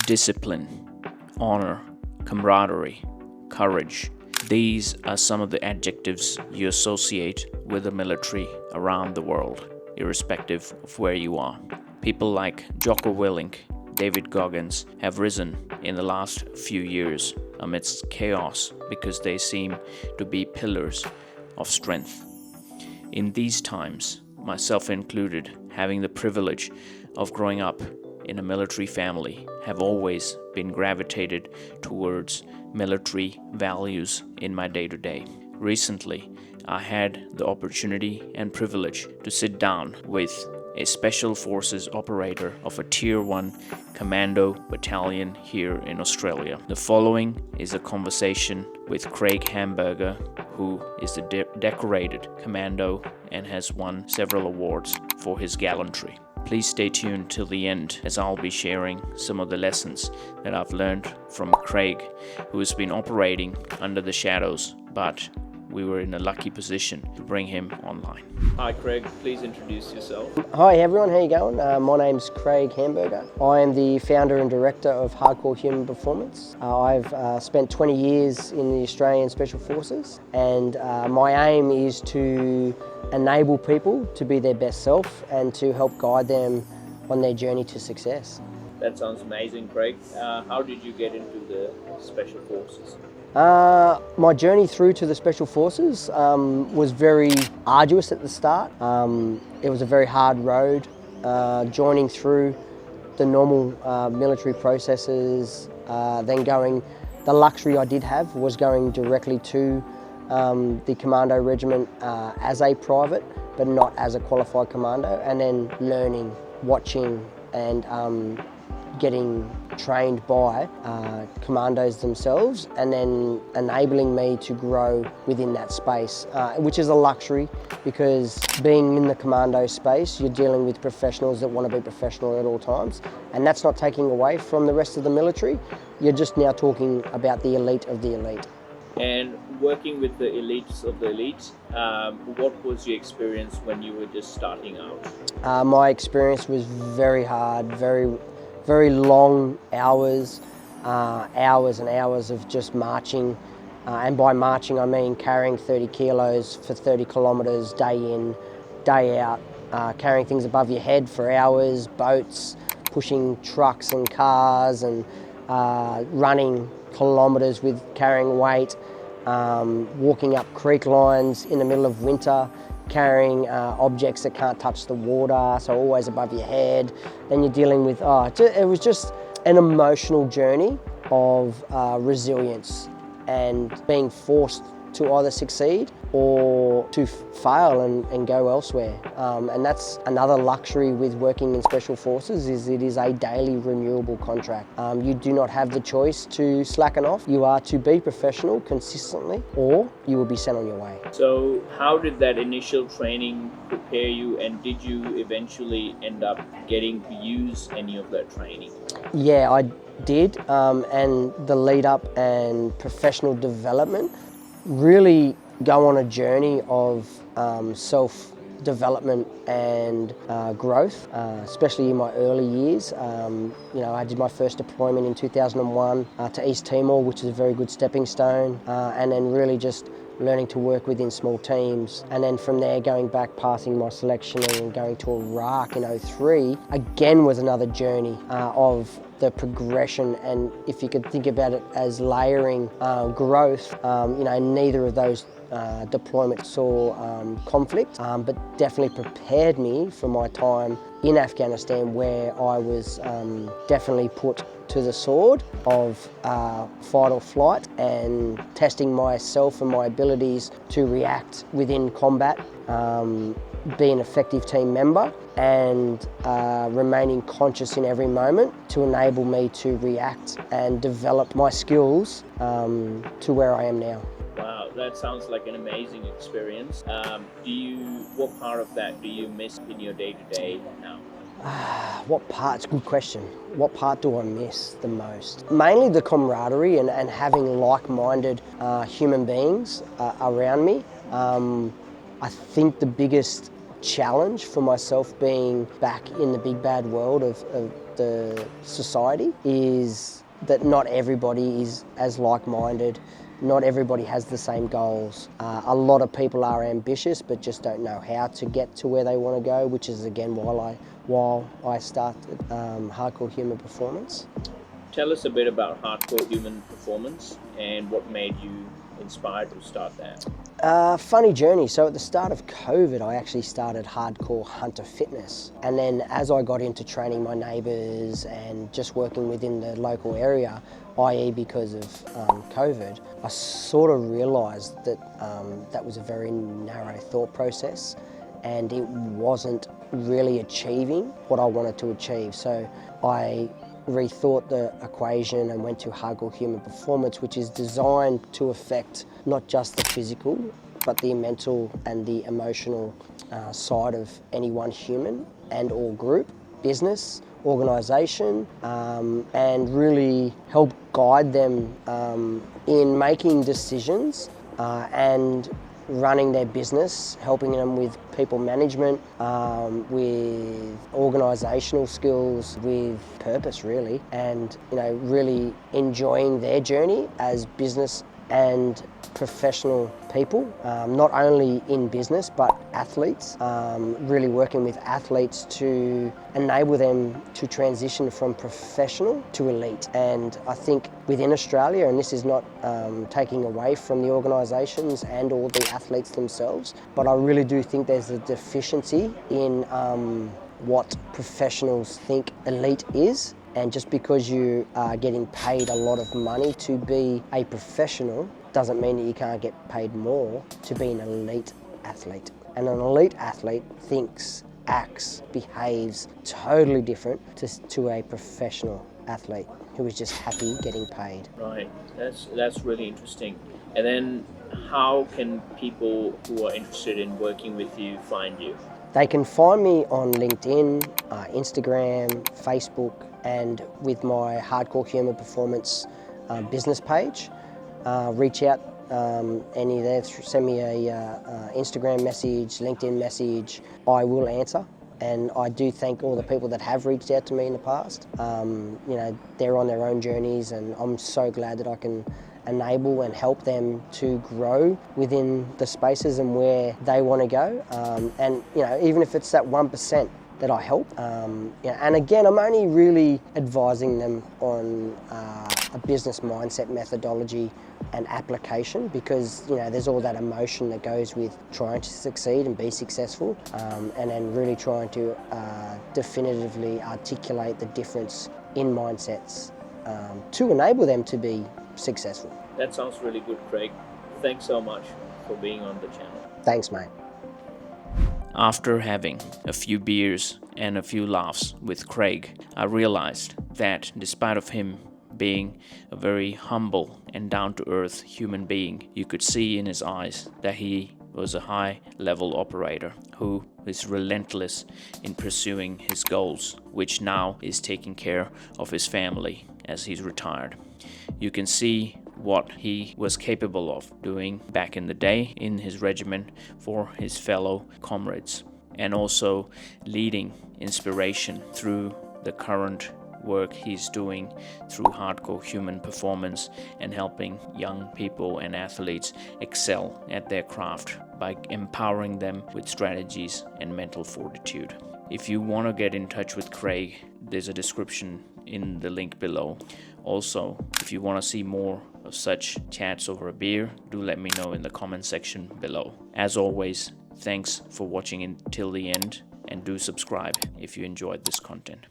Discipline, honor, camaraderie, courage. These are some of the adjectives you associate with the military around the world, irrespective of where you are. People like Jocko Willink, David Goggins have risen in the last few years amidst chaos because they seem to be pillars of strength. In these times, myself included, having the privilege of growing up in a military family, have always been gravitated towards military values in my day-to-day. Recently, I had the opportunity and privilege to sit down with a Special Forces operator of a Tier 1 Commando battalion here in Australia. The following is a conversation with Craig Hamburger, who is a decorated commando and has won several awards for his gallantry. Please stay tuned till the end, as I'll be sharing some of the lessons that I've learned from Craig, who has been operating under the shadows, but we were in a lucky position to bring him online. Hi Craig, please introduce yourself. Hi everyone, how you going? My name's Craig Hamburger. I am the founder and director of Hardcore Human Performance. I've spent 20 years in the Australian Special Forces, and my aim is to enable people to be their best self and to help guide them on their journey to success. That sounds amazing, Craig. How did you get into the Special Forces? My journey through to the Special Forces was very arduous at the start. It was a very hard road, joining through the normal military processes, the luxury I did have was going directly to the Commando Regiment as a private, but not as a qualified commando, and then learning, watching and getting trained by commandos themselves, and then enabling me to grow within that space, which is a luxury, because being in the commando space, you're dealing with professionals that want to be professional at all times, and that's not taking away from the rest of the military. You're just now talking about the elite of the elite. And working with the elites of the elites, what was your experience when you were just starting out? My experience was very hard, very long hours, hours and hours of just marching. And by marching, I mean carrying 30 kilos for 30 kilometres day in, day out, carrying things above your head for hours, boats, pushing trucks and cars, and running kilometres with carrying weight, walking up creek lines in the middle of winter, carrying objects that can't touch the water, so always above your head. Then you're dealing with, it was just an emotional journey of resilience and being forced to either succeed or to fail and go elsewhere. And that's another luxury with working in Special Forces, is it is a daily renewable contract. You do not have the choice to slacken off. You are to be professional consistently, or you will be sent on your way. So how did that initial training prepare you, and did you eventually end up getting to use any of that training? Yeah, I did, and the lead up and professional development really go on a journey of self-development and growth, especially in my early years. I did my first deployment in 2001 to East Timor, which is a very good stepping stone, and then really just learning to work within small teams, and then from there going back, passing my selection and going to Iraq in 2003 again was another journey of the progression. And if you could think about it as layering growth, neither of those deployments saw conflict, but definitely prepared me for my time in Afghanistan, where I was definitely put to the sword of fight or flight, and testing myself and my abilities to react within combat, be an effective team member, and remaining conscious in every moment to enable me to react and develop my skills to where I am now. Wow, that sounds like an amazing experience. What part of that do you miss in your day-to-day now? What part? It's a good question. What part do I miss the most? Mainly the camaraderie and having like-minded human beings around me. I think the biggest challenge for myself being back in the big bad world of the society is that not everybody is as like-minded. Not everybody has the same goals. A lot of people are ambitious but just don't know how to get to where they want to go, which is again why I started Hardcore Human Performance. Tell us a bit about Hardcore Human Performance and what made you inspired to start that. Funny journey. So at the start of COVID, I actually started Hardcore Hunter Fitness. And then as I got into training my neighbours and just working within the local area, i.e. because of COVID, I sort of realised that that was a very narrow thought process and it wasn't really achieving what I wanted to achieve. So I rethought the equation and went to Hardcore Human Performance, which is designed to affect not just the physical, but the mental and the emotional side of any one human and or group, business, organisation, and really help guide them in making decisions and running their business, helping them with people management, with organisational skills, with purpose really, and really enjoying their journey as business and professional people, not only in business but athletes, really working with athletes to enable them to transition from professional to elite. And I think within Australia, and this is not taking away from the organisations and all the athletes themselves, but I really do think there's a deficiency in what professionals think elite is. And just because you are getting paid a lot of money to be a professional doesn't mean that you can't get paid more to be an elite athlete. And an elite athlete thinks, acts, behaves totally different to a professional athlete who is just happy getting paid. Right, that's really interesting. And then how can people who are interested in working with you find you? They can find me on LinkedIn, Instagram, Facebook, and with my Hardcore Human Performance business page. Reach out any there, send me a Instagram message, LinkedIn message. I will answer, and I do thank all the people that have reached out to me in the past. They're on their own journeys, and I'm so glad that I can enable and help them to grow within the spaces and where they want to go. And even if it's that 1% that I help. And again, I'm only really advising them on a business mindset methodology and application, because there's all that emotion that goes with trying to succeed and be successful, and then really trying to definitively articulate the difference in mindsets to enable them to be successful. That sounds really good, Craig. Thanks so much for being on the channel. Thanks, mate. After having a few beers and a few laughs with Craig, I realized that despite of him being a very humble and down-to-earth human being, you could see in his eyes that he was a high-level operator who is relentless in pursuing his goals, which now is taking care of his family as he's retired. You can see what he was capable of doing back in the day in his regiment for his fellow comrades, and also leading inspiration through the current work he's doing through Hardcore Human Performance and helping young people and athletes excel at their craft by empowering them with strategies and mental fortitude. If you want to get in touch with Craig, there's a description in the link below. Also, if you want to see more of such chats over a beer, do let me know in the comment section below. As always, thanks for watching until the end, and do subscribe if you enjoyed this content.